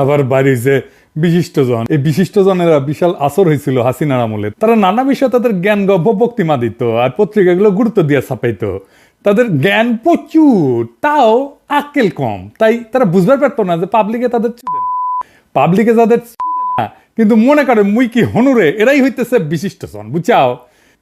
আবার বাড়িছে বিশিষ্টজন। এই বিশিষ্টজনেরা বিশাল আসর হয়েছিল হাসিনার আমলে। তারা নানা বিষয়ে তাদের জ্ঞান গব্য বক্তিমা দিত আর পত্রিকাগুলো গুরুত্ব দিয়ে ছাপাইতো। তাদের জ্ঞান প্রচুর, তাও আক্কেল কম, তাই তারা বুঝবার পারতো না যে পাবলিকে তাদের চুদে না, পাবলিকে যাদের চুদে না কিন্তু মনে করে মুই কি হনুরে, এরাই হইতেছে বিশিষ্টজন, বুঝাও।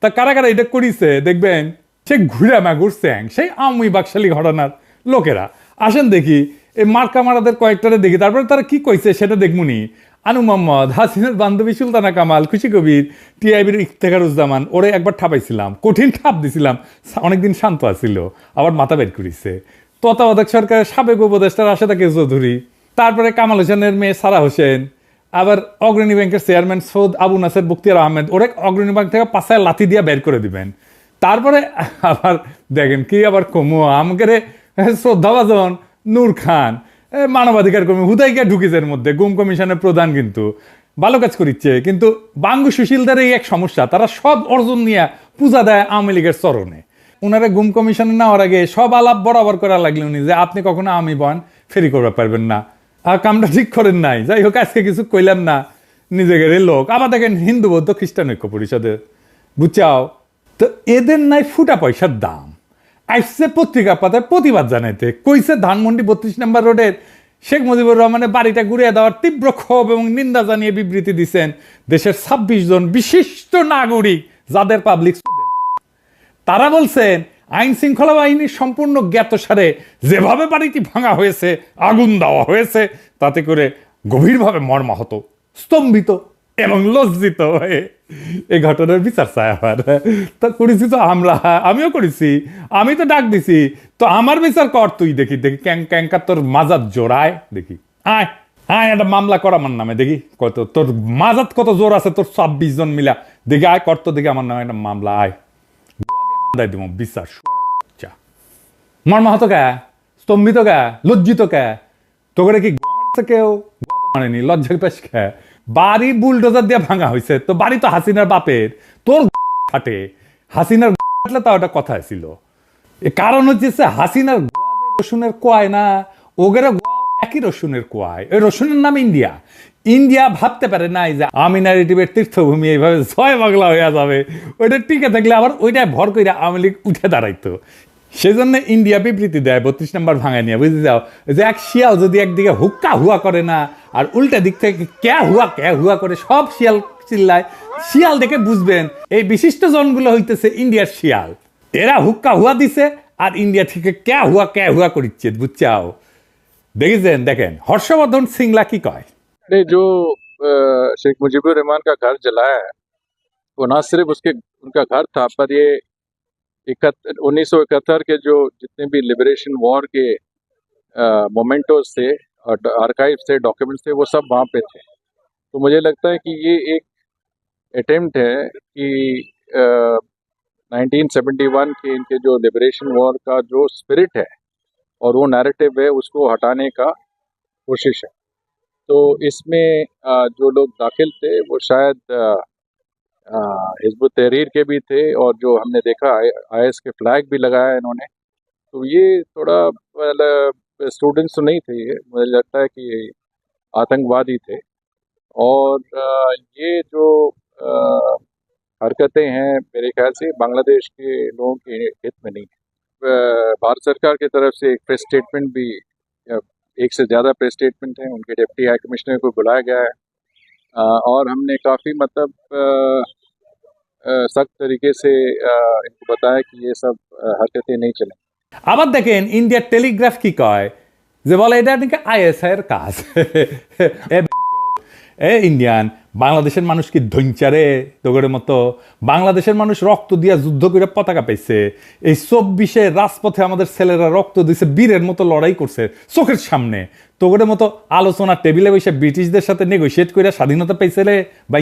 তা কারা কারা এটা করিছে দেখবেন, সে ঘুরে ঘুরছে সেই আমি বাকশালী ঘটনার লোকেরা। আসেন দেখি এই মার্কা মারাদের কয়েকটারে দেখি, তারপরে তারা কি কইছে সেটা দেখমুনি। আনু মোহাম্মদ, হাসিনার বান্ধবী সুলতানা কামাল, খুশি কবির, টিআইবির ইফতেখারুজ্জামান, ওরে একবার ঠাপাইছিলাম, কঠিন ঠাপ দিছিলাম, অনেকদিন শান্ত আছিল, আবার মাথা বের করিছে। তত্ত্বাবধায়ক সরকারের সাবেক উপদেষ্টা রাশেদা কে চৌধুরী, তারপরে কামাল হোসেনের মেয়ে সারা হোসেন, আবার অগ্রণী ব্যাংকের চেয়ারম্যান সৌদ আবু নাসের বখতিয়ার আহমেদ, ওরে অগ্রণী ব্যাংক থেকে পাশায় লাথি দিয়ে বের করে দিবেন। তারপরে আবার দেখেন কি আবার কমু আমাকে শ্রদ্ধাভাজন নূর খান, মানবাধিকার কর্মী, হুদাইকা ঢুকিজের মধ্যে গুম কমিশনের প্রধান, কিন্তু ভালো কাজ করিচ্ছে। কিন্তু বাঙ্গু সুশীলদের এই এক সমস্যা, তারা সব অর্জন নিয়ে পূজা দেয় আওয়ামী লীগের চরণে। ওনারা গুম কমিশনে নেওয়ার আগে সব আলাপ বরাবর করা লাগলো উনি যে আপনি কখনো আমি বয়ান ফেরি করতে পারবেন না, আর কামটা ঠিক করেন নাই। যাই হোক, আজকে কিছু কইলাম না, নিজেদের লোক। আবার দেখেন হিন্দু বৌদ্ধ খ্রিস্টান ঐক্য পরিষদের, বুঝাও তো এদের নাই ফুটা পয়সার দাম। আসছে পত্রিকা পাতায় প্রতিবাদ জানাইতে, কইছে ধানমন্ডি 32 নম্বর রোডের শেখ মুজিবুর রহমানের বাড়িটা ঘুরিয়ে দেওয়ার তীব্র ক্ষোভ এবং নিন্দা জানিয়ে বিবৃতি দিচ্ছেন দেশের 26 জন বিশিষ্ট নাগরিক, যাদের পাবলিক তারা বলছেন আইন শৃঙ্খলা বাহিনীর সম্পূর্ণ জ্ঞাতসারে যেভাবে বাড়িটি ভাঙা হয়েছে, আগুন দেওয়া হয়েছে, তাতে করে গভীরভাবে মর্মাহত, স্তম্ভিত এবং লজ্জিত হয়ে এই ঘটনার বিচার চাই। আবার তা করেছি তো আমরা, আমিও করেছি, আমি তো ডাক দিছি, তো আমার বিচার কর তুই। দেখি দেখি ক্যাঙ্কা তোর মাজাত জোড়ায়, দেখি আয় আয় একটা মামলা কর আমার নামে, দেখি কত তোর মাজাত কত জোর আছে, তোর 26 জন মিলা, দেখি আয় করতো, দেখি আমার নামে একটা মামলা, আয় দিব বিচার। মর্মাহত কে, স্তম্ভিত কে, লজ্জিত কে, তোকে কি কেউ মানেনি, লজ্জা পেশ খে। বাড়ি বুলডোজার দিয়ে ভাঙা হয়েছে, তো বাড়ি তো হাসিনার বাপের, তোর খাটে হাসিনার খাটলে তাও একটা কথা ছিল। কারণ হচ্ছে হাসিনার রসুনের কোয়ায় না, ওগের একই রসুনের কোয়ায়, ওই রসুনের নাম ইন্ডিয়া। ইন্ডিয়া ভাবতে পারে নাই যে আমি ন্যারেটিভের তীর্থভূমি এইভাবে জয় বাংলা হয়ে যাবে, ওইটা টিকে থাকলে আবার ওইটা ভর করে আওয়ামী লীগ উঠে দাঁড়াইতো। সেজন্য ইন্ডিয়া বিবৃতি দেয় 32 নম্বর ভাঙায় নিয়ে, বুঝতে যাও যে এক শিয়াল যদি একদিকে হুক্কা হুয়া করে না, আর উল্টা দিক থেকে ক্যা হুয়া করে সব শিয়াল চিল্লায়, শিয়াল দেখে বুঝবেন এই বিশিষ্ট জনগুলো হইতেছে ইন্ডিয়ার শিয়াল। এরা হুক্কা হুয়া দিছে আর ইন্ডিয়া থেকে ক্যা হুয়া করিচ্ছে, বুঝছাও। দেখেছেন, দেখেন হর্ষবর্ধন সিংলা কি কয়। जो शेख मुजीबुर रहमान का घर जलाया है, वो ना सिर्फ उनका घर था, पर ये 1971 के जो जितने भी लिबरेशन वॉर के मोमेंटोज थे और आर्काइव थे, डॉक्यूमेंट्स थे, वो सब वहाँ पे थे। तो मुझे लगता है कि ये एक अटेम्प्ट है कि 1971 के इनके जो लिबरेशन वॉर का जो स्पिरिट है और वो नैरेटिव है, उसको हटाने का कोशिश है। तो इसमें जो लोग दाखिल थे वो शायद हिज़्बुत तहरीर के भी थे, और जो हमने देखा IS के फ्लैग भी लगाया इन्होंने। तो ये थोड़ा स्टूडेंट्स तो नहीं थे, ये मुझे लगता है कि आतंकवादी थे। और ये जो हरकतें हैं, मेरे ख्याल से बांग्लादेश के लोगों के हित में नहीं है। भारत सरकार की तरफ से एक प्रेस स्टेटमेंट भी, एक से ज़्यादा प्रेस स्टेटमेंट हैं, उनके डिप्टी हाई कमिश्नर को बुलाया गया है, और हमने काफ़ी मतलब सख्त तरीके से इनको बताया कि ये सब हरकतें नहीं चलें। আবার দেখেন ইন্ডিয়ার টেলিগ্রাফ কি কয়, যে বলে এটা নাকি ISI এর কাজ। ইন্ডিয়ান বাংলাদেশের মানুষ কি ধৈঞ্চারে তোগরের মতো? বাংলাদেশের মানুষ রক্ত দিয়া যুদ্ধ করে পতাকা পাইছে। এই 24-এ রাজপথে আমাদের ছেলেরা রক্ত দিছে, বীরের মতো লড়াই করছে চোখের সামনে। তোগরের মতো আলোচনা টেবিলে বসে ব্রিটিশদের সাথে নেগোশিয়েট করে স্বাধীনতা পাইছে রে ভাই।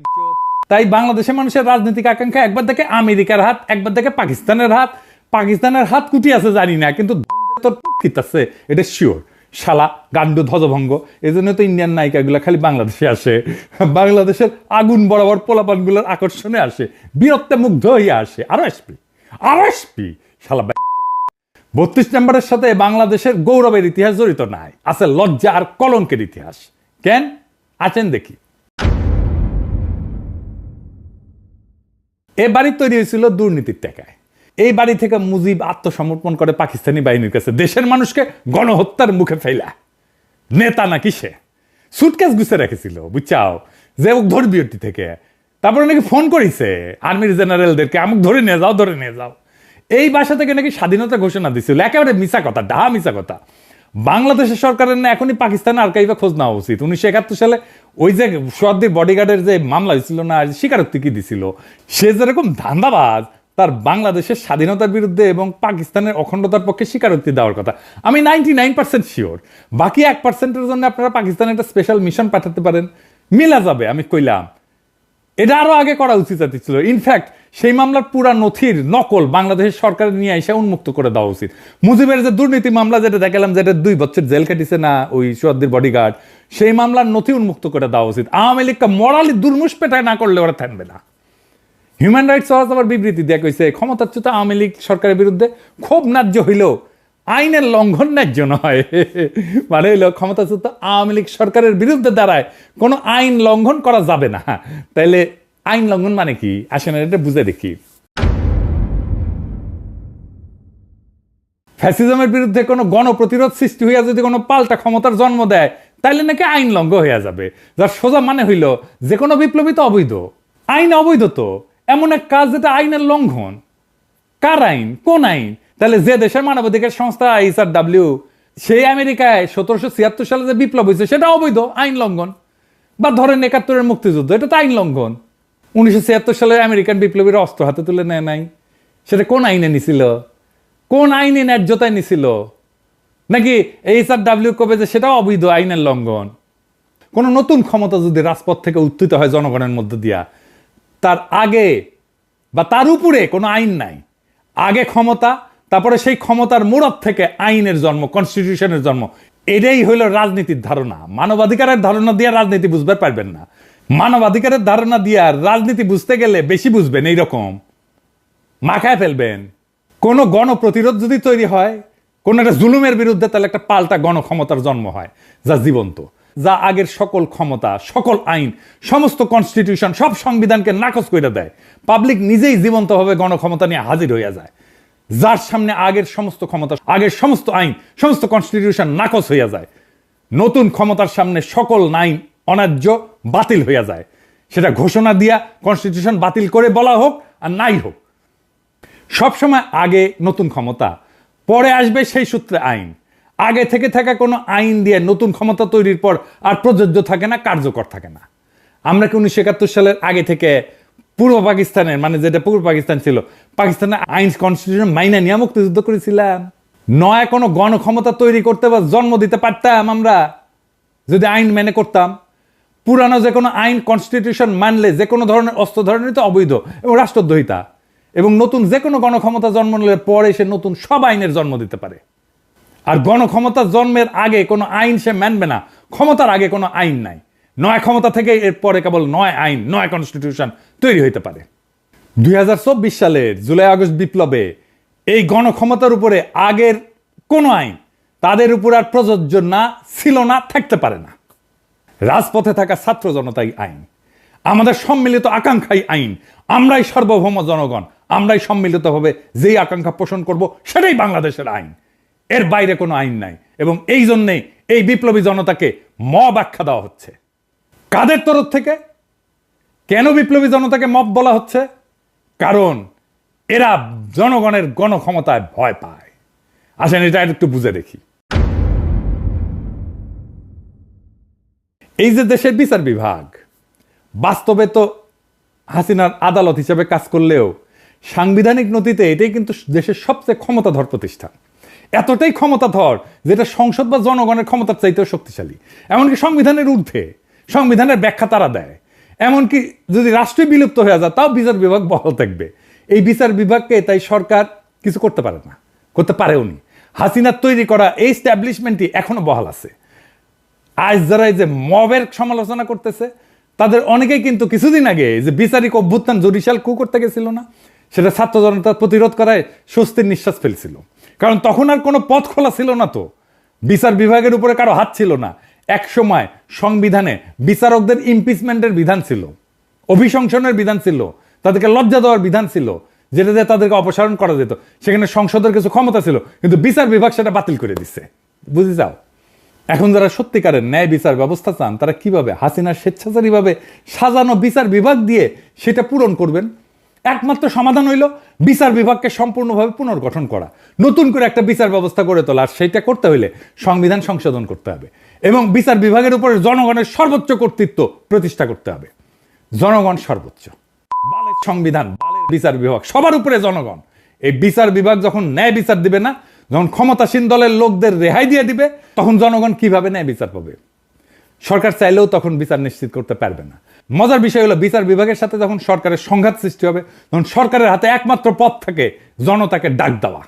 তাই বাংলাদেশের মানুষের রাজনৈতিক আকাঙ্ক্ষা একবার দেখে আমেরিকার হাত, একবার দেখে পাকিস্তানের হাত। পাকিস্তানের হাত কুটি আছে জানি না, কিন্তু তোর আছে এটা শিওর। শালা গান্ডু ধ্বজভঙ্গ। এই জন্য তো ইন্ডিয়ান নায়িকাগুলো খালি বাংলাদেশে আসে, বাংলাদেশের আগুন বরাবর পোলাপানগুলোর আকর্ষণে আসে, বীরত্বে মুগ্ধ হইয়া আসে। আরো আসবি শালা। 32 নম্বরের সাথে বাংলাদেশের গৌরবের ইতিহাস জড়িত নাই, আছে লজ্জা আর কলঙ্কের ইতিহাস। কেন আছেন দেখি। এ বাড়ি তৈরি হয়েছিল দুর্নীতির টাকায়। এই বাড়ি থেকে মুজিব আত্মসমর্পণ করে পাকিস্তানি বাহিনীর কাছে, দেশের মানুষকে গণহত্যার মুখে ফেলা। নেতা নাকি সে, সুটকেস গুছে রেখেছিল বুঝছাও, যে ধর্মীয়টি থেকে। তারপরে নাকি ফোন করেছে আর্মির জেনারেলদেরকে, আমাকে ধরে নিয়ে যাও, ধরে নিয়ে যাও। এই বাসা থেকে নাকি স্বাধীনতা ঘোষণা দিছিল। একেবারে মিছা কথা, ডাহা মিছা কথা। বাংলাদেশের সরকারের না এখনই পাকিস্তানের আর্কাইভে খোঁজ নেওয়া উচিত। 1971 সালে ওই যে সোয়াদ্দির বডিগার্ডের যে মামলা হয়েছিল না, স্বীকারোক্তি কি দিছিল, সে যেরকম ধান্দাবাজ, তার বাংলাদেশের স্বাধীনতার বিরুদ্ধে এবং পাকিস্তানের অখণ্ডতার পক্ষে স্বীকারোক্তি দেওয়ার কথা। আমি 99% শিওর। বাকি 1%-এর জন্য আপনারা পাকিস্তানে একটা স্পেশাল মিশন পাঠাতে পারেন, মিলা যাবে। আমি কইলাম এটা আরো আগে করা উচিত ছিল। ইনফ্যাক্ট সেই মামলার পুরা নথির নকল বাংলাদেশের সরকারের নিয়ে এসে উন্মুক্ত করে দেওয়া উচিত। মুজিবের যে দুর্নীতি মামলা যেটা দেখালাম, যেটা 2 বছর জেল কাটিছে না ওই সোয়াদ্দির বডিগার্ড, সেই মামলার নথি উন্মুক্ত করে দেওয়া উচিত। আওয়ামী লীগকে মরালি দুর্মুষ পেটায় না করলে ওরা থাকবে না। হিউম্যান রাইটস ওয়াচ আবার বিবৃতি দেয়া কইছে, ক্ষমতাচ্যুত আওয়ামী লীগ সরকারের বিরুদ্ধে ক্ষোভ ন্যায্য হইলেও আইনের লঙ্ঘন ন্যায্য নয়। মানে হইল ক্ষমতাচ্যুত আওয়ামী লীগ সরকারের বিরুদ্ধে দাঁড়ায় কোনো আইন লঙ্ঘন করা যাবে না। তাইলে আইন লঙ্ঘন মানে কি, আসেন এটা বুঝে দেখি। ফ্যাসিজমের বিরুদ্ধে কোনো গণপ্রতিরোধ সৃষ্টি হইয়া যদি কোনো পাল্টা ক্ষমতার জন্ম দেয়, তাইলে নাকি আইন লঙ্ঘন হইয়া যাবে। যার সোজা মানে হইল যে কোনো বিপ্লবী তো অবৈধ, আইন অবৈধ। তো এমন এক কাজ যেটা আইনের লঙ্ঘন, কার আইন, কোন আইন? তাহলে যে দেশের মানবাধিকার সংস্থা HRW, সেই আমেরিকায় 1776 সালে যে বিপ্লব হয়েছে সেটা অবৈধ, আইন লঙ্ঘন। বা ধরেন 71-এর মুক্তিযুদ্ধ, এটা তো আইন লঙ্ঘন। 1976 সালে আমেরিকান বিপ্লবীরা অস্ত্র হাতে তুলে নেয় নাই, সেটা কোন আইনে নিছিল? কোন আইনে ন্যায্যতায় নিছিল? নাকি HRW কবে যে সেটাও অবৈধ, আইনের লঙ্ঘন? কোন নতুন ক্ষমতা যদি রাজপথ থেকে উত্থিত হয় জনগণের মধ্য দিয়া, তার আগে বা তার উপরে কোনো আইন নাই। আগে ক্ষমতা, তারপরে সেই ক্ষমতার মোড়ক থেকে আইনের জন্ম, কনস্টিটিউশনের জন্ম। এটাই হইল রাজনীতির ধারণা। মানবাধিকারের ধারণা দিয়ে রাজনীতি বুঝতে পারবেন না। মানবাধিকারের ধারণা দিয়ে রাজনীতি বুঝতে গেলে বেশি বুঝবেন, এইরকম মাখায় ফেলবেন। কোন গণপ্রতিরোধ যদি তৈরি হয় কোন একটা জুলুমের বিরুদ্ধে, তাহলে একটা পাল্টা গণক্ষমতার জন্ম হয়, যা জীবন্ত, যা আগের সকল ক্ষমতা, সকল আইন, সমস্ত কনস্টিটিউশন, সব সংবিধানকে নাকচ করে দেয়। পাবলিক নিজেই জীবন্তভাবে গণক্ষমতা নিয়ে হাজির হইয়া যায়, যার সামনে আগের সমস্ত ক্ষমতা, আগের সমস্ত আইন, সমস্ত কনস্টিটিউশন নাকচ হইয়া যায়। নতুন ক্ষমতার সামনে সকল আইন অন্যায্য, বাতিল হইয়া যায়। সেটা ঘোষণা দিয়া কনস্টিটিউশন বাতিল করে বলা হোক আর নাই হোক, সবসময় আগে নতুন ক্ষমতা, পরে আসবে সেই সূত্রে আইন। আগে থেকে থাকা কোনো আইন দিয়ে নতুন ক্ষমতা তৈরির পর আর প্রযোজ্য থাকে না, কার্যকর থাকে না। আমরা কি 1971 সালের আগে থেকে পূর্ব পাকিস্তানের, মানে যেটা পূর্ব পাকিস্তান ছিল, পাকিস্তানের আইন কনস্টিটিউশন মাইনা নিয়ে মুক্তিযুদ্ধ করেছিলাম? নয় কোনো গণক্ষমতা তৈরি করতে বা জন্ম দিতে পারতাম আমরা যদি আইন মেনে করতাম? পুরানো যে কোনো আইন কনস্টিটিউশন মানলে যে কোনো ধরনের অস্ত্র ধরনের তো অবৈধ এবং রাষ্ট্রদ্রোহিতা। এবং নতুন যে কোনো গণক্ষমতা জন্ম নিলে পরে সে নতুন সব আইনের জন্ম দিতে পারে। আর গণক্ষমতা জন্মের আগে কোনো আইন সে মানবে না, ক্ষমতার আগে কোনো আইন নাই। নয় ক্ষমতা থেকে এর পরে কেবল নয় আইন, নয় কনস্টিটিউশন তৈরি হইতে পারে। 2024 সালের জুলাই আগস্ট বিপ্লবে এই গণক্ষমতার উপরে আগের কোনো আইন তাদের উপর আর প্রযোজ্য না, ছিল না, থাকতে পারে না। রাজপথে থাকা ছাত্র জনতাই আইন, আমাদের সম্মিলিত আকাঙ্ক্ষাই আইন। আমরাই সার্বভৌম জনগণ, আমরাই সম্মিলিতভাবে যেই আকাঙ্ক্ষা পোষণ করব সেটাই বাংলাদেশের আইন। এর বাইরে কোনো আইন নাই। এবং এই জন্যেই এই বিপ্লবী জনতাকে মব আখ্যা দেওয়া হচ্ছে। কাদের তরফ থেকে? কেন বিপ্লবী জনতাকে মব বলা হচ্ছে? কারণ এরা জনগণের গণক্ষমতায় ভয় পায়। আসেন এটা একটু বুঝে দেখি। এই যে দেশের বিচার বিভাগ, বাস্তবে তো হাসিনার আদালত হিসেবে কাজ করলেও সাংবিধানিক নথিতে এটাই কিন্তু দেশের সবচেয়ে ক্ষমতাধর প্রতিষ্ঠান। এতটাই ক্ষমতাধর যেটা সংসদ বা জনগণের ক্ষমতার চাইতেও শক্তিশালী। এমনকি সংবিধানের ঊর্ধ্বে, সংবিধানের ব্যাখ্যা তারা দেয়। এমনকি যদি রাষ্ট্রই বিলুপ্ত হয়ে যায় তাও বিচার বিভাগ বহাল থাকবে। এই বিচার বিভাগকে তাই সরকার কিছু করতে পারে না, করতে পারেও নি। হাসিনার তৈরি করা এই এস্টাবলিশমেন্টই এখনো বহাল আছে। আজ যারা এই যে মবের সমালোচনা করতেছে তাদের অনেকেই কিন্তু কিছুদিন আগে যে বিচারিক অভ্যুত্থান জুডিশিয়াল কু করতে গেছিল না, সেটা ছাত্র জনতার প্রতিরোধ করায় স্বস্তির নিঃশ্বাস ফেলছিল। কারণ তখন আর কোনো পথ খোলা ছিল না, তো বিচার বিভাগের উপরে কারো হাত ছিল না। এক সময় সংবিধানে বিচারকদের ইমপিচমেন্টের বিধান ছিল, অভিশংসনের বিধান ছিল, তাদেরকে লজ্জা দেওয়ার বিধান ছিল, যেটা দিয়ে তাদেরকে অপসারণ করা যেত। সেখানে সংসদের কিছু ক্ষমতা ছিল, কিন্তু বিচার বিভাগ সেটা বাতিল করে দিচ্ছে। বুঝে যাও, এখন যারা সত্যিকারের ন্যায় বিচার ব্যবস্থা চান তারা কিভাবে হাসিনার স্বেচ্ছাচারীভাবে সাজানো বিচার বিভাগ দিয়ে সেটা পূরণ করবেন? একমাত্র সমাধান হইল বিচার বিভাগকে সম্পূর্ণভাবে পুনর্গঠন করা, নতুন করে একটা বিচার ব্যবস্থা গড়ে তোলা। আর সেইটা করতে হইলে সংবিধান সংশোধন করতে হবে এবং বিচার বিভাগের উপরে জনগণের সর্বোচ্চ কর্তৃত্ব প্রতিষ্ঠা করতে হবে। জনগণ সর্বোচ্চ, বালের সংবিধান, বালের বিচার বিভাগ, সবার উপরে জনগণ। এই বিচার বিভাগ যখন ন্যায় বিচার দিবে না, যখন ক্ষমতাসীন দলের লোকদের রেহাই দিয়ে দিবে, তখন জনগণ কিভাবে ন্যায় বিচার পাবে? সরকার চাইলেও তখন বিচার নিশ্চিত করতে পারবে না। মজার বিষয় হলো বিচার বিভাগের সাথে যখন সরকারের সংঘাত সৃষ্টি হবে, তখন সরকারের হাতে একমাত্র পথ থাকে জনতাকে ডাক দেওয়া।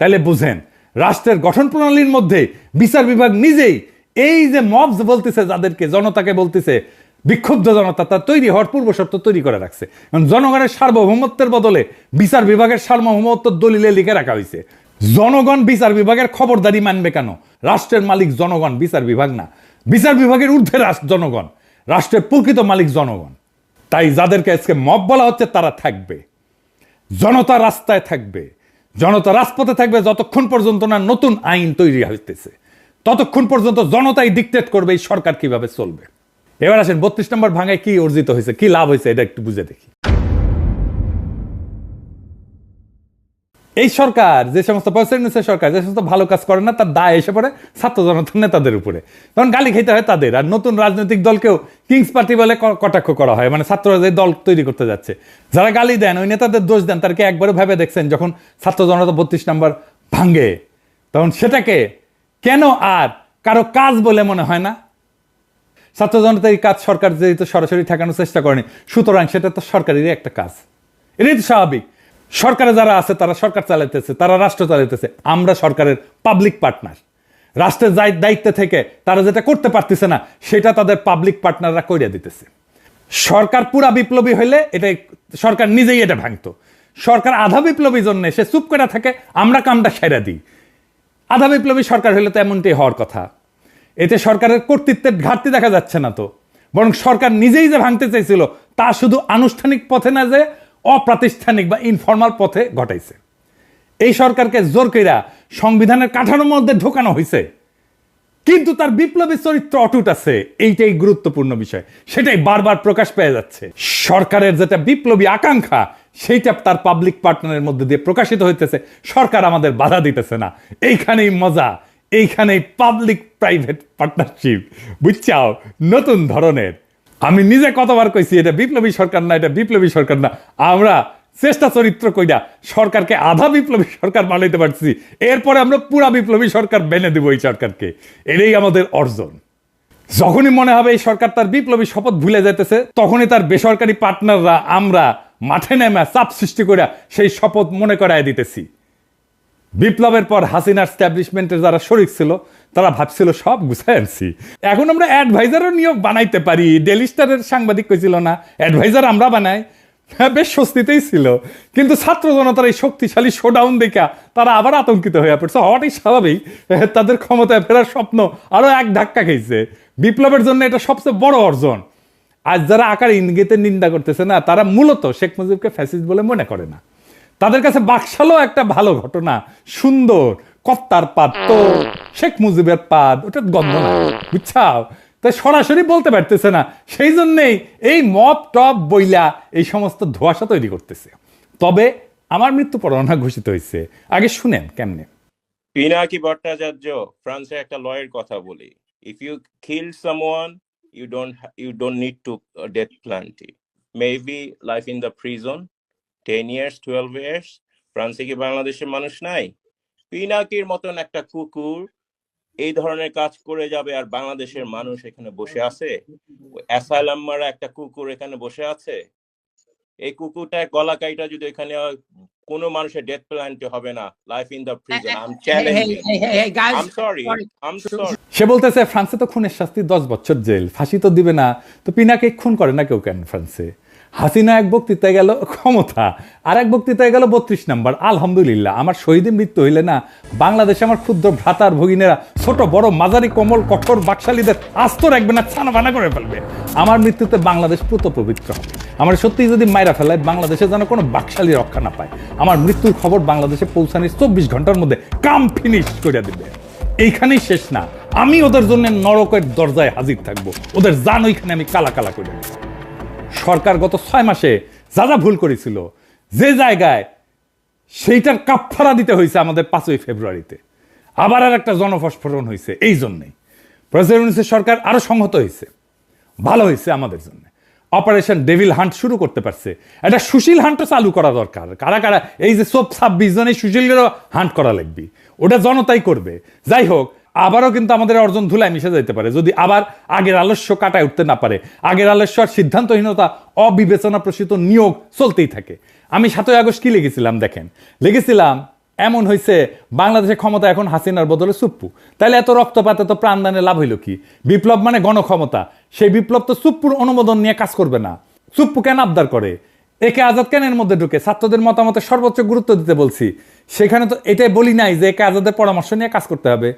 তাইলে বুঝেন, রাষ্ট্রের গঠন প্রণালীর মধ্যে বিচার বিভাগ নিজেই এই যে মবস বলতেছে, যাদেরকে জনতাকে বলতেছে বিক্ষুব্ধ জনতা, তা তৈরি হওয়ার পূর্ব শর্ত তৈরি করে রাখছে। কারণ জনগণের সার্বভৌমত্বের বদলে বিচার বিভাগের সার্বভৌমত্ব দলিলে লিখে রাখা হয়েছে। জনগণ বিচার বিভাগের খবরদারি মানবে কেন? রাষ্ট্রের মালিক জনগণ, বিচার বিভাগ না। বিচার বিভাগের ঊর্ধ্বে জনগণ, রাষ্ট্রের প্রকৃত মালিক জনগণ। তাই যাদেরকে আজকে মব বলা হচ্ছে তারা থাকবে, জনতা রাস্তায় থাকবে, জনতা রাজপথে থাকবে যতক্ষণ পর্যন্ত না নতুন আইন তৈরি হইতেছে, ততক্ষণ পর্যন্ত জনতাই ডিক্টেট করবে এই সরকার কিভাবে চলবে। এবার আসেন 32 নম্বর ভাঙায় কি অর্জিত হয়েছে, কি লাভ হয়েছে, এটা একটু বুঝে দেখি। এই সরকার, যে সমস্ত সরকার যে সমস্ত ভালো কাজ করে না, তার দায় এসে পড়ে ছাত্র জনতার নেতাদের উপরে। তখন গালি খেতে হয় তাদের। আর নতুন রাজনৈতিক দলকেও কিংস পার্টি বলে কটাক্ষ করা হয়, মানে ছাত্ররা যে দল তৈরি করতে যাচ্ছে, যারা গালি দেন ওই নেতাদের দোষ দেন। তারকে একবারে ভেবে দেখছেন যখন ছাত্র জনতা 32 নম্বর ভাঙে, তখন সেটাকে কেন আর কারো কাজ বলে মনে হয় না? ছাত্র জনতার এই কাজ সরকার যেহেতু সরাসরি ঠেকানোর চেষ্টা করেনি, সুতরাং সেটা তো সরকারেরই একটা কাজ। এটাই তো স্বাভাবিক। সরকারে যারা আছে তারা সরকার চালাইতেছে, তারা রাষ্ট্র চালাইতেছে, আমরা সরকারের পাবলিক পার্টনার। রাষ্ট্রের দায়িত্বে থেকে তারা যেটা করতে পারতেছে না, সেটা তাদের পাবলিক পার্টনাররা কইরা দিতেছে। সরকার পুরা বিপ্লবী হইলে এটা সরকার নিজেই এটা ভাঙতো। সরকার আধা বিপ্লবী জন্য সে চুপ করে থাকে, আমরা কামটা সেরা দিই। আধা বিপ্লবী সরকার হইলে তো এমনটাই হওয়ার কথা। এতে সরকারের কর্তৃত্বের ঘাটতি দেখা যাচ্ছে না তো, বরং সরকার নিজেই যে ভাঙতে চাইছিল তা শুধু আনুষ্ঠানিক পথে না, যে অপ্রাতিষ্ঠানিক বা ইনফর্মাল পথে ঘটাইছে। এই সরকারকে জোর কইরা সংবিধানের কাঠামোর মধ্যে ঢোকানো হয়েছে, কিন্তু তার বিপ্লবী চরিত্র অটুট আছে। এইটাই গুরুত্বপূর্ণ বিষয়, সেটাই বারবার প্রকাশ পেয়ে যাচ্ছে। সরকারের যেটা বিপ্লবী আকাঙ্ক্ষা, সেইটা তার পাবলিক পার্টনারের মধ্যে দিয়ে প্রকাশিত হইতেছে। সরকার আমাদের বাধা দিতেছে না। এইখানেই মজা, এইখানেই পাবলিক প্রাইভেট পার্টনারশিপ, বুঝছাও, নতুন ধরনের। আমি নিজে কতবার কইছি এটা বিপ্লবী সরকার না, এটা বিপ্লবী সরকার না। আমরা চেষ্টা চরিত্র কইরা সরকারকে আধা বিপ্লবী সরকার বানাইতে পারছি, এরপরে আমরা পুরা বিপ্লবী সরকার বেনে দেব এই সরকারকে। এটাই আমাদের অর্জন। যখনই মনে হবে এই সরকার তার বিপ্লবী শপথ ভুলে যেতেছে, তখনই তার বেসরকারি পার্টনাররা আমরা মাঠে নেমে চাপ সৃষ্টি করে সেই শপথ মনে করায় দিতেছি। বিপ্লবের পর হাসিনার স্ট্যাবলিশমেন্টের যারা শরিক ছিল তারা ভাবছিল সব গুছাই আনছি, এখন আমরা অ্যাডভাইজারও নিয়োগ বানাইতে পারি। ডেলি স্টারের সাংবাদিক কইছিল না, অ্যাডভাইজার আমরা বানাই। বেশ স্বস্তিতেই ছিল, কিন্তু ছাত্র জনতার এই শক্তিশালী শোডাউন দেখা তারা আবার আতঙ্কিত হয়ে পড়ছে। হওয়াটাই স্বাভাবিক, তাদের ক্ষমতায় ফেরার স্বপ্ন আরো এক ধাক্কা খেয়েছে। বিপ্লবের জন্য এটা সবচেয়ে বড় অর্জন। আজ যারা আকার ইঙ্গিতে নিন্দা করতেছে না, তারা মূলত শেখ মুজিবকে ফ্যাসিস্ট বলে মনে করে না। তাদের কাছে বাকশালও একটা ভালো ঘটনা, সুন্দর কত্তার পাদ, তো শেখ মুজিবের পাদ ওটা গন্ধ না, বুঝছাও। তাই সরাসরি বলতে পারতেছে না, সেই জন্যেই এই মব টপ বইলা এই সমস্ত ধোঁয়াশা তৈরি করতেছে। তবে আমার মৃত্যু পরোয়ানা ঘোষিত হয়েছে, আগে শুনেন কেমনে। পিনাকি ভট্টাচার্য ফ্রান্সের একটা লয়ের কথা বলি, if you kill someone you don't need to death penalty, maybe life in the prison 10 years 12 years। ফ্রান্সে কি বাংলাদেশের মানুষ নাই? পিনাকির মতন একটা কুকুর এই ধরনের কাজ করে যাবে আর বাংলাদেশের মানুষ এখানে বসে আছে? অ্যাসাইলাম মারা একটা কুকুর এখানে বসে আছে। এই কুকুরটার গলা কাইটা যদি এখানে কোনো মানুষের ডেথ পেনাল্টি হবে না, life in the prison. I am challenging. I am sorry. সে বলতেছে ফ্রান্সে তো খুনের শাস্তি 10 বছর জেল, ফাঁসি তো দিবে না, তো পিনাকে খুন করে না কেউ কেন ফ্রান্সে? হাসিনা এক বক্তৃতায় গেল ক্ষমতা, আর এক বক্তৃতায় গেল 32 নম্বর। আলহামদুলিল্লাহ, আমার শহীদের মৃত্যু হইলে না বাংলাদেশে আমার ক্ষুদ্র ভ্রাতার ভগিনেরা ছোট বড় মাঝারি কোমল কঠোর বাকশালীদের আস্ত রাখবে না, ছানা বানা করে ফেলবে। আমার মৃত্যুতে বাংলাদেশ পুত পবিত্র হবে। আমার সত্যি যদি মাইরা ফেলায় বাংলাদেশে যেন কোনো বাকশালী রক্ষা না পায়। আমার মৃত্যুর খবর বাংলাদেশে পৌঁছানোর 24 ঘন্টার মধ্যে কাম ফিনিশ করে দিবে। এইখানেই শেষ না, আমি ওদের জন্য নরকের দরজায় হাজির থাকবো, ওদের জান ওইখানে আমি কালা কালা করে দেব। সরকার গত 6 মাসে যা যা ভুল করেছিল যে জায়গায়, সেইটার কাফফারা দিতে হয়েছে আমাদের 5ই ফেব্রুয়ারিতে। আবার আর একটা জনফস্ফোরণ হয়েছে। এই জন্যই প্রেসিডেন্ট সরকার আরো সংহত হয়েছে, ভালো হয়েছে আমাদের জন্য। অপারেশন ডেভিল হান্ট শুরু করতে পারছে, একটা সুশীল হান্টও চালু করা দরকার। কারা কারা এই যে সব 26 জনের সুশীলেরও হান্ট করা লাগবে, ওটা জনতাই করবে। যাই হোক, আবারও কিন্তু আমাদের অর্জন ধুলায় মিশে যেতে পারে যদি আবার আগের আলস্য কাটায় উঠতে না পারে। আগের আলস্য আর সিদ্ধান্তহীনতা, অবিবেচনা প্রসূত নিয়োগ চলতেই থাকে। আমি 7ই আগস্ট কি লিখেছিলাম দেখেন, লিখেছিলাম এমন হয়েছে বাংলাদেশের ক্ষমতা এখন হাসিনার বদলে সুপ্পু। তাহলে এত রক্তপাত এত প্রাণদানে লাভ হইল কি? বিপ্লব মানে গণক্ষমতা, সেই বিপ্লব তো সুপ্পুর অনুমোদন নিয়ে কাজ করবে না। সুপ্পু কেন আবদার করে? একে আজাদ কেন এর মধ্যে ঢুকে? ছাত্রদের মতামতে সর্বোচ্চ গুরুত্ব দিতে বলছি। সেখানে তো এটাই বলি নাই যে একে আজাদের পরামর্শ নিয়ে কাজ করতে হবে।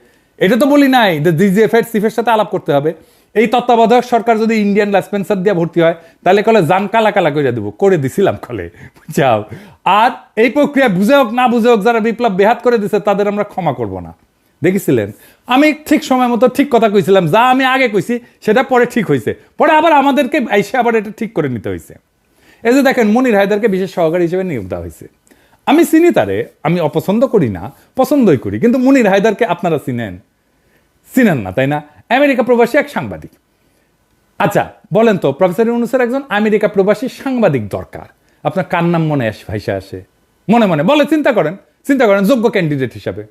এটা তো বলি নাই যে ডিজিএফ এর চিফের সাথে আলাপ করতে হবে। এই তত্ত্বাবধায়ক সরকার যদি ইন্ডিয়ান লাইসপেন্সার দিয়ে ভর্তি হয় তাহলে কলে জান কালা কালা করে দেবো, করে দিছিলাম কলে, বুঝাও। আর এই প্রক্রিয়া বুঝে হোক না বুঝে হোক, যারা বিপ্লব বেহাত করে দিছে তাদের আমরা ক্ষমা করব না। দেখেছিলেন আমি ঠিক সময় মতো ঠিক কথা কইছিলাম, যা আমি আগে কইছি সেটা পরে ঠিক হয়েছে, পরে আবার আমাদেরকে আইসে আবার এটা ঠিক করে নিতে হয়েছে। এই যে দেখেন, মনির হায়দারকে বিশেষ সহকারী হিসেবে নিয়োগ দেওয়া হয়েছে। আমি চিনি তারে, আমি অপছন্দ করি না, পছন্দই করি। কিন্তু মনির হায়দারকে আপনারা চিনেন? চিনেন না, তাই না? আমেরিকা প্রবাসী এক সাংবাদিক। আচ্ছা বলেন তো, প্রফেসর ইউনূসের একজন আমেরিকা প্রবাসী সাংবাদিক দরকার, আপনার কার নাম মনে ভাইসা আসে? মনে মনে বলে, চিন্তা করেন যোগ্য ক্যান্ডিডেট হিসাবে।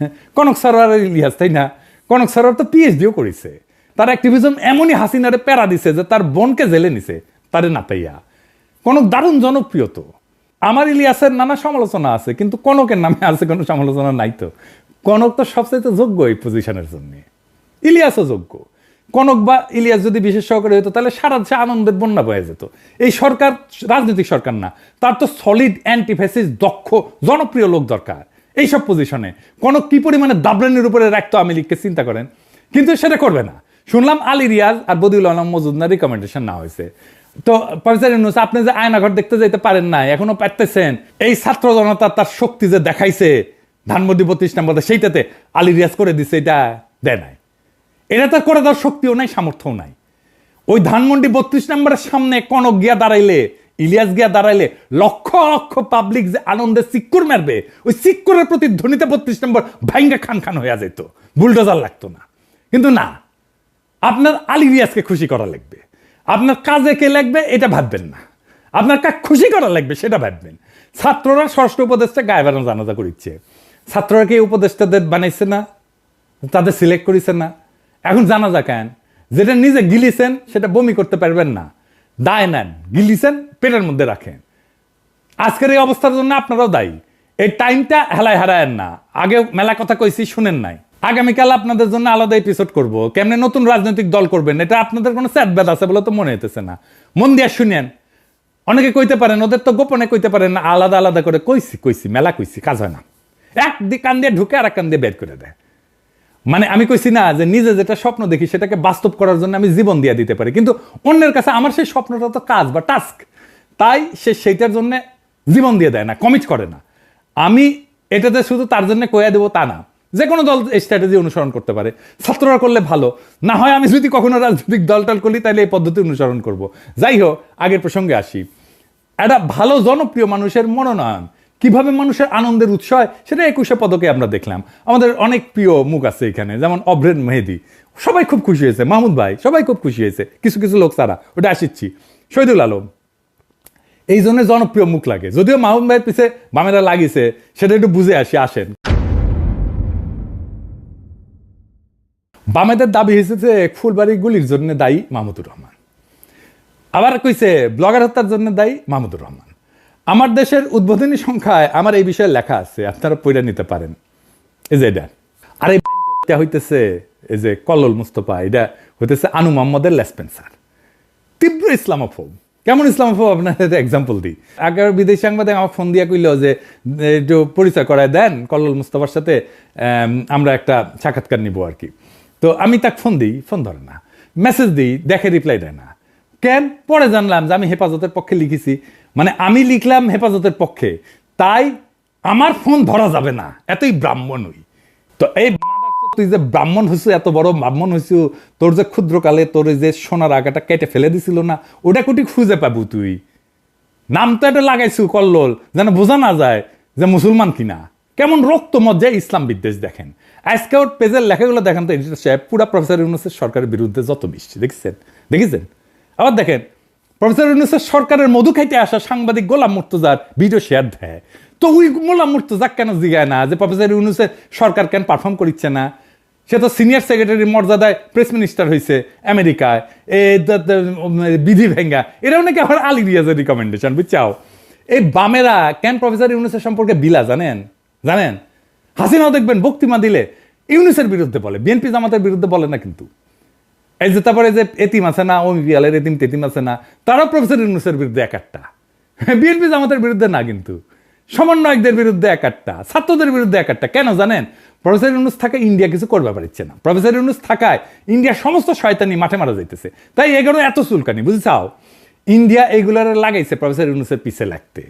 হ্যাঁ, কনক সারোয়ার ইলিয়াস, তাই না? কনক সারোয়ার তো পিএইচডিও করেছে। তার অ্যাক্টিভিজম এমনই হাসিনারে প্যারা দিছে যে তার বোনকে জেলে নিছে তারে না পাইয়া। কনক দারুণ জনপ্রিয় তো। আমার ইলিয়াসের নানা সমালোচনা আছে, কিন্তু কনকের নামে আছে কোনো সমালোচনা নাই তো। কনক তো সবচাইতে যোগ্য এই পজিশনের জন্য, ইলিয়াসও যোগ্য। কনক বা ইলিয়াস যদি বিশেষ সহকারী হতো তাহলে সারা দেশে আনন্দের বন্যা বয়ে যেত। এই সরকার রাজনৈতিক সরকার না, তার তো সলিড অ্যান্টিফেসিস দক্ষ জনপ্রিয় লোক দরকার এইসব পজিশনে। কনক কি পরিমাণে দাবরানির উপরে রাখতো আওয়ামী লীগকে, চিন্তা করেন। কিন্তু সেটা করবে না। শুনলাম আলী রিয়াজ আর বদিউল আলম মজুমদার রিকমেন্ডেশন না হয়েছে। তো প্রফেসর ইউনূস, আপনি যে আয়নাঘর দেখতে যেতে পারেন না, এখনো পারতেছেন? এই ছাত্র জনতা তার শক্তি যে দেখাইছে ধানমন্ডি 32 নম্বরে, সেইটাতে আলী রিয়াজ করে দিচ্ছে, এটা দেয় নাই। এটা তার করে দেওয়ার শক্তিও নাই, সামর্থ্যও নাই। ওই ধানমন্ডি 32 নম্বরের সামনে কনক গিয়া দাঁড়াইলে, ইলিয়াস গিয়া দাঁড়াইলে লক্ষ লক্ষ পাবলিক যে আনন্দে চিক্কুর মারবে, ওই চিক্কুরের প্রতি ধ্বনিতে 32 নম্বর ভাইঙ্গা খান খান হয়ে যেত, বুলডোজার লাগতো না। কিন্তু না, আপনার আলী রিয়াজকে খুশি করা লাগবে, আপনার কাজে কে লাগবে এটা ভাববেন না, আপনার কাজ খুশি করা লাগবে সেটা ভাববেন। ছাত্ররা ষষ্ঠ উপদেষ্টা গায়ে বানানো জানাজা করিচ্ছে। ছাত্ররা কি উপদেষ্টাদের বানাইছে না? তাদের সিলেক্ট করেছে না? এখন জানাজা কেন? যেটা নিজে গিলিছেন সেটা বমি করতে পারবেন না, দায় নেন, গিলিছেন পেটের মধ্যে রাখেন। আজকের এই অবস্থার জন্য আপনারাও দায়ী। এই টাইমটা হেলায় হারায়েন না। আগে মেলা কথা কইছি, শুনেন নাই। আগামীকাল আপনাদের জন্য আলাদা এপিসোড করব, কেমনে নতুন রাজনৈতিক দল করবেন। এটা আপনাদের কোনো স্যাটব্যাট আছে বলে তো মনে হইতেছে না। মন দিয়া শুনেন। অনেকে কইতে পারেন, ওদের তো গোপনে কইতে পারেন না, আলাদা আলাদা করে কইছি মেলা কইছি, কাজ হয় না। এক কান দিয়ে ঢুকে আর এক কান দিয়ে বের করে দেয়। মানে আমি কইছি না যে নিজে যেটা স্বপ্ন দেখি সেটাকে বাস্তব করার জন্য আমি জীবন দিয়ে দিতে পারি, কিন্তু অন্যের কাছে আমার সেই স্বপ্নটা তো কাজ বা টাস্ক, তাই সে সেইটার জন্য জীবন দিয়ে দেয় না, কমিট করে না। আমি এটাতে শুধু তার জন্য কইয়া দেবো তা না। যে কোনো দল এই স্ট্র্যাটেজি অনুসরণ করতে পারে, ছাত্ররা করলে ভালো। না হয় আমি যদি কখনো রাজনৈতিক দলটাল করি তাহলে এই পদ্ধতি অনুসরণ করব। যাই হোক, আগের প্রসঙ্গে আসি। একটা ভালো জনপ্রিয় মানুষের মনোনয়ন কিভাবে মানুষের আনন্দের উৎস হয় সেটা 21শে পদকে আমরা দেখলাম। আমাদের অনেক প্রিয় মুখ আছে এখানে, যেমন অভ্রেন মেহেদি, সবাই খুব খুশি হয়েছে। মাহমুদ ভাই, সবাই খুব খুশি হয়েছে, কিছু কিছু লোক ছাড়া, ওটা আসিচ্ছি। শহীদুল আলম, এই জন্য জনপ্রিয় মুখ লাগে। যদিও মাহমুদ ভাইয়ের পিছে বামেরা লাগিয়েছে, সেটা একটু বুঝে আসেন। বামেদের দাবি হয়েছে যে ফুলবাড়ি গুলির জন্য দায়ী মাহমুদুর রহমান, আবার কইছে ব্লগার হত্যার জন্য দায়ী মাহমুদুর রহমান। আমার দেশের উদ্বোধনী সংখ্যায় আমার এই বিষয়ে লেখা আছে, আপনারা পড়ে নিতে পারেন। এই যে এটা, আর এটা হইতেছে এই যে কল্লোল মুস্তফা, এটা হইতেছে আনু মোহাম্মদের লেসপেন্সার, তীব্র ইসলামোফোব। কেমন ইসলামোফোব আপনার এক্সাম্পল দিই। আগের বিদেশি সাংবাদিক আমার ফোন দিয়ে কইল যে একটু পরিচয় করায় দেন কল্লোল মুস্তাফার সাথে, আমরা একটা সাক্ষাৎকার নিব আর কি। তো আমি তাকে ফোন দিই, ফোন ধরে না, মেসেজ দিই, দেখে রিপ্লাই দেয় না। কেন? পরে জানলাম যে আমি হেফাজতের পক্ষে লিখেছি, মানে আমি লিখলাম হেফাজতের পক্ষে, তাই আমার ফোন ধরা যাবে না, এতই ব্রাহ্মণ হই। তো এই তুই যে ব্রাহ্মণ হইছু, এত বড় ব্রাহ্মণ হইছু, তোর যে ক্ষুদ্রকালে তোর যে সোনার আগাটা কেটে ফেলে দিছিল না, ওটা কুটি খুঁজে পাবো তুই? নাম তো এটা লাগাইছু কল্লোল, যেন বোঝা না যায় যে মুসলমান কিনা। কেমন রক্ত মজ্জায় ইসলাম বিদ্বেষ দেখেন। আজকে ওর পেজের লেখাগুলো দেখেন তো, এডিটর সাহেব পুরা প্রফেসর ইউনূসের সরকারের বিরুদ্ধে যত বৃষ্টি দেখেছেন। আবার দেখেন প্রফেসর ইউনূসের সরকারের মধু খাইতে আসা সাংবাদিক গোলাম মুর্তজার ভিডিও শেয়ার দেয়, তো ওই গোলাম মুর্তজা কেন জিগায় না যে প্রফেসর ইউনূসের সরকার কেন পারফর্ম করিচ্ছে না? সে তো সিনিয়র সেক্রেটারির মর্যাদায় প্রেস মিনিস্টার হয়েছে আমেরিকায়, বিধি ভেঙ্গা, এরাও নাকি আমার আলী রিয়াজের রিকমেন্ডেশন, বুঝছাও? এই বামেরা কেন প্রফেসর ইউনূসের সম্পর্কে বিলা জানেন? হাসিনাও দেখবেন বক্তৃতা দিলে ইউনূসের বিরুদ্ধে বলে, বিএনপি জামাতের বিরুদ্ধে বলে না। কিন্তু এই যে তারপরে যে এতিম আছে না, বিয়ালের এতিম তেতিম আছে না, তারাও প্রফেসর ইউনূসের বিরুদ্ধে এক একটা, বিএনপি জামাতের বিরুদ্ধে না, কিন্তু সমন্বয়কদের বিরুদ্ধে এক একটা, ছাত্রদের বিরুদ্ধে এক একটা। কেন জানেন? প্রফেসর ইউনূস থাকায় ইন্ডিয়া কিছু করতে পারছে না। প্রফেসর ইউনূস থাকায় ইন্ডিয়ার সমস্ত শয়তানি মাঠে মারা যাইতেছে, তাই এগুলো এত চুলকানি, বুঝছাও? ইন্ডিয়া এইগুলার লাগাইছে প্রফেসর ইউনূসের পিছে লাগতে,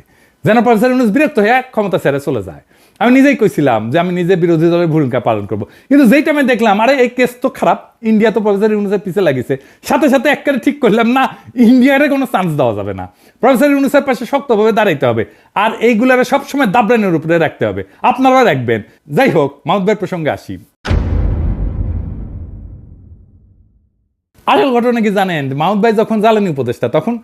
যেন প্রফেসর ইউনূস বিরক্ত হয়ে ক্ষমতা ছেড়ে চলে যায়। আমি নিজেই কইছিলাম যে আমি নিজে বিরোধী দলের ভূমিকা পালন করবো, কিন্তু যেই টাইমে দেখলাম আরে এই কেস তো খারাপ, ইন্ডিয়া তো প্রফেসর ইউনূসের পিছে লাগিয়েছে, সাথে সাথে একবারে ঠিক করলাম না, ইন্ডিয়ারে কোনো চান্স দেওয়া যাবে না, প্রফেসর ইউনূসের পাশে শক্তভাবে দাঁড়াইতে হবে, আর এইগুলারে সবসময় দাবরানের উপরে রাখতে হবে। আপনারা রাখবেন। যাই হোক, মাহমুদ ভাইয়ের প্রসঙ্গে আসি। আসল ঘটনা কি জানেন? মাহমুদ ভাই যখন জ্বালানি উপদেষ্টা, তখন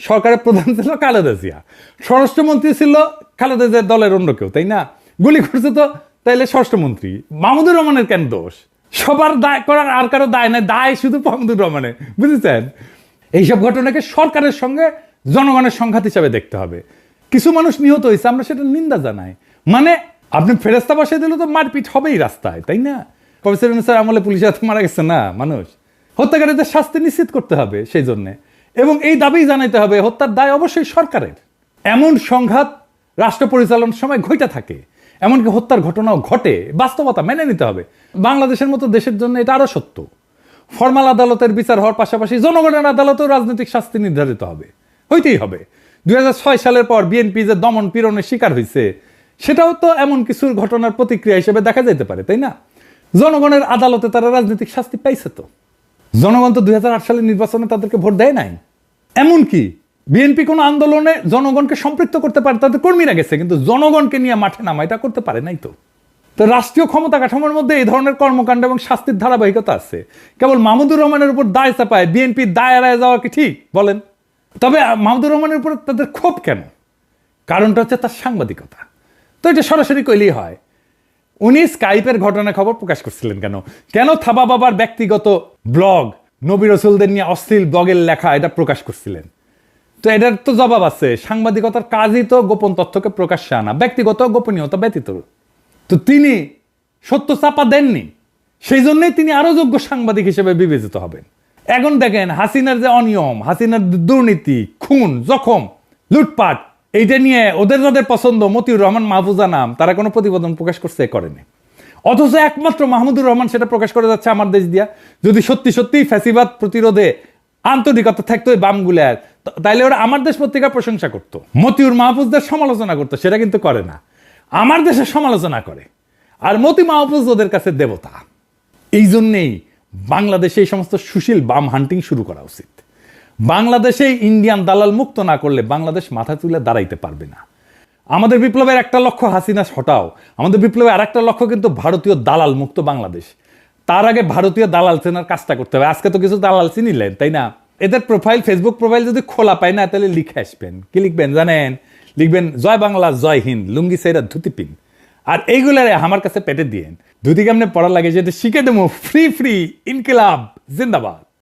সরকারের প্রধান ছিল খালেদা জিয়া, স্বরাষ্ট্রমন্ত্রী ছিল খালেদা জিয়ার দলের অন্য কেউ, তাই না? গুলি করছে তো তাইলে স্বরাষ্ট্রমন্ত্রী। মাহমুদুর রহমানের কেন দোষ? সবার দায় করার আর কারো দায় নাই, দায় শুধু মাহমুদুর রহমানের, বুঝেছেন? এইসব ঘটনাকে সরকারের সঙ্গে জনগণের সংঘাত হিসাবে দেখতে হবে। কিছু মানুষ নিহত হয়েছে, আমরা সেটা নিন্দা জানাই। মানে আপনি ফেরেস্তা বসে দিলে তো মারপিট হবেই রাস্তায়, তাই না? প্রফেসর ইউনূসের আমলে পুলিশের হাতে মারা গেছে না মানুষ, হত্যাকারীদের শাস্তি নিশ্চিত করতে হবে সেই জন্যে, এবং এই দাবি জানাইতে হবে হত্যার দায় অবশ্যই সরকারের। এমন সংঘাত রাষ্ট্র পরিচালনার সময় ঘটে থাকে, এমনকি হত্যার ঘটনাও ঘটে, বাস্তবতা মেনে নিতে হবে। বাংলাদেশের মতো দেশের জন্য এটা আরো সত্য। ফরমাল আদালতের বিচার হওয়ার পাশাপাশি জনগণের আদালতেও রাজনৈতিক শাস্তি নির্ধারিত হবে, হইতেই হবে। 2006 সালের পর বিএনপি যে দমন পীড়নের শিকার হয়েছে, সেটাও তো এমন কিছুর ঘটনার প্রতিক্রিয়া হিসেবে দেখা যেতে পারে, তাই না? জনগণের আদালতে তারা রাজনৈতিক শাস্তি পাইছে তো। জনগণ তো 2008 সালের নির্বাচনে তাদেরকে ভোট দেয় নাই। এমনকি বিএনপি কোনো আন্দোলনে জনগণকে সম্পৃক্ত করতে পারে, তাদের কর্মীরা গেছে, কিন্তু জনগণকে নিয়ে মাঠে নামা এটা করতে পারে নাই তো। তো রাষ্ট্রীয় ক্ষমতা কাঠামোর মধ্যে এই ধরনের কর্মকাণ্ড এবং শাস্তির ধারাবাহিকতা আছে। কেবল মাহমুদুর রহমানের উপর দায় চাপায় বিএনপির দায় এড়ায় যাওয়া কি ঠিক বলেন? তবে মাহমুদুর রহমানের উপর তাদের ক্ষোভ কেন? কারণটা হচ্ছে তার সাংবাদিকতা। তো এটা সরাসরি কইলেই হয়। উনি স্কাইপের ঘটনা খবর প্রকাশ করছিলেন কেন? কেন থাবা বাবার ব্যক্তিগত ব্লগ, নবী রাসূলদের নিয়ে অশ্লীল ব্লগের লেখা এটা প্রকাশ করছিলেন? তো এটার তো জবাব আছে। সাংবাদিকতার কাজই তো গোপন তথ্যকে প্রকাশ্যে আনা, ব্যক্তিগত গোপনীয়তা ব্যতীত। তো তিনি সত্য চাপা দেননি, সেই জন্যই তিনি আরো যোগ্য সাংবাদিক হিসেবে বিবেচিত হবেন। এখন দেখেন হাসিনার যে অনিয়ম, হাসিনার দুর্নীতি, খুন, জখম, লুটপাট, এইটা নিয়ে ওদের যাদের পছন্দ, মতিউর রহমান, মাহফুজা নাম, তারা কোনো প্রতিবেদন প্রকাশ করছে? করেনি। অথচ একমাত্র মাহমুদুর রহমান সেটা প্রকাশ করে যাচ্ছে আমার দেশ দিয়া। যদি সত্যি সত্যি ফ্যাসিবাদ প্রতিরোধে আন্তরিকতা থাকতো এই বামগুলার, তাইলে ওরা আমার দেশ পত্রিকার প্রশংসা করতো, মতিউর মাহফুজদের সমালোচনা করতো। সেটা কিন্তু করে না, আমার দেশের সমালোচনা করে। আর মতি মাহফুজ ওদের কাছে দেবতা। এই জন্যেই বাংলাদেশে এই সমস্ত সুশীল বাম হান্টিং শুরু করা উচিত। বাংলাদেশে ইন্ডিয়ান দালাল মুক্ত না করলে বাংলাদেশ মাথা তুলে দাঁড়াইতে পারবে না। আমাদের বিপ্লবের একটা লক্ষ্য হাসিনা হটাও, আমাদের বিপ্লবের আর একটা লক্ষ্য কিন্তু ভারতীয় দালাল মুক্ত বাংলাদেশ। তার আগে ভারতীয় দালাল চেনার কাজটা করতে হবে। আজকে তো কিছু দালাল চিনিলেন, তাই না? এদের প্রোফাইল, ফেসবুক প্রোফাইল যদি খোলা পায় না, তাহলে লিখে আসবেন। কি লিখবেন জানেন? লিখবেন জয় বাংলা, জয় হিন্দ, লুঙ্গি সাইরা ধুতি পিন। আর এইগুলারে আমার কাছে পেটে দিয়েন। ধুতি কেমনে পড়া লাগে যেটা শিখে দেবো। ফ্রি ফ্রি ইনকিলাব জিন্দাবাদ।